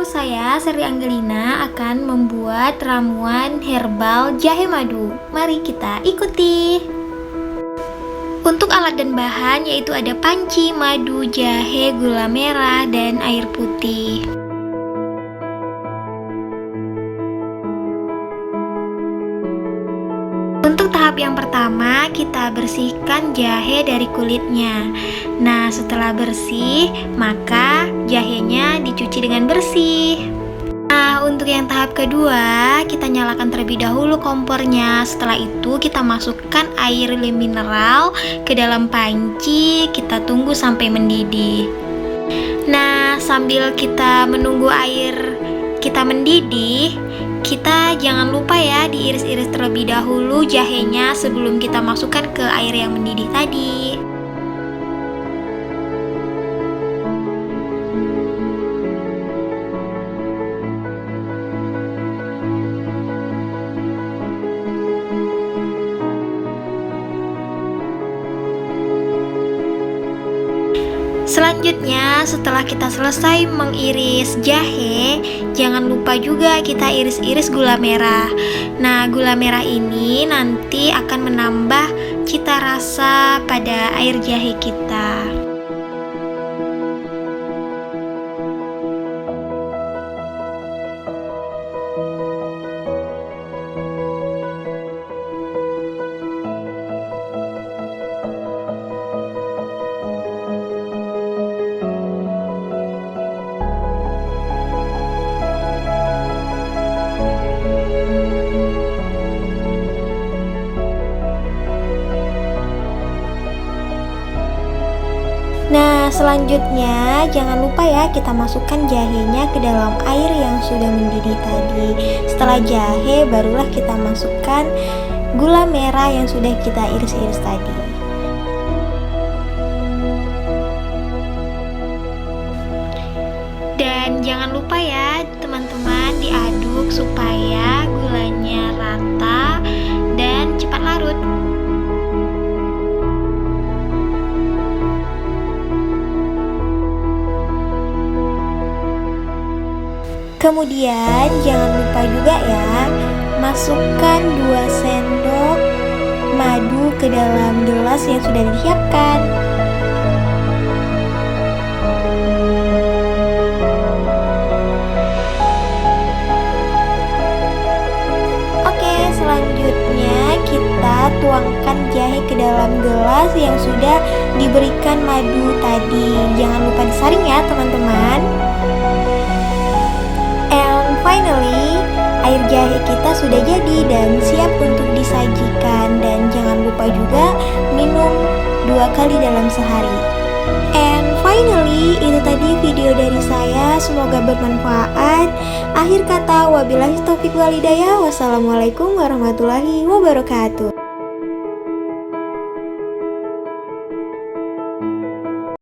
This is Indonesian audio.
saya Seri Angelina akan membuat ramuan herbal jahe madu. Mari kita ikuti. Untuk alat dan bahan yaitu ada panci, madu, jahe, gula merah, dan air putih. Untuk tahap yang pertama, kita bersihkan jahe dari kulitnya. Nah, setelah bersih, maka jahenya dicuci dengan bersih. Nah, untuk yang tahap kedua, kita nyalakan terlebih dahulu kompornya. Setelah itu, kita masukkan air mineral ke dalam panci. Kita tunggu sampai mendidih. Nah, sambil kita menunggu air kita mendidih, kita jangan lupa ya diiris-iris terlebih dahulu jahenya sebelum kita masukkan ke air yang mendidih tadi. Selanjutnya, setelah kita selesai mengiris jahe, jangan lupa juga kita iris-iris gula merah. Nah, gula merah ini nanti akan menambah cita rasa pada air jahe kita. Nah, selanjutnya jangan lupa ya kita masukkan jahenya ke dalam air yang sudah mendidih tadi. Setelah jahe, barulah kita masukkan gula merah yang sudah kita iris-iris tadi. Dan jangan lupa ya teman-teman diaduk supaya gulanya rata dan cepat larut. Kemudian jangan lupa juga ya masukkan 2 sendok madu ke dalam gelas yang sudah disiapkan. Oke, selanjutnya kita tuangkan jahe ke dalam gelas yang sudah diberikan madu tadi. Jangan lupa disaring ya teman-teman. Finally, air jahe kita sudah jadi dan siap untuk disajikan. Dan jangan lupa juga minum 2 kali dalam sehari. And finally, itu tadi video dari saya. Semoga bermanfaat. Akhir kata, wabillahi taufiq wal hidayah. Wassalamualaikum warahmatullahi wabarakatuh.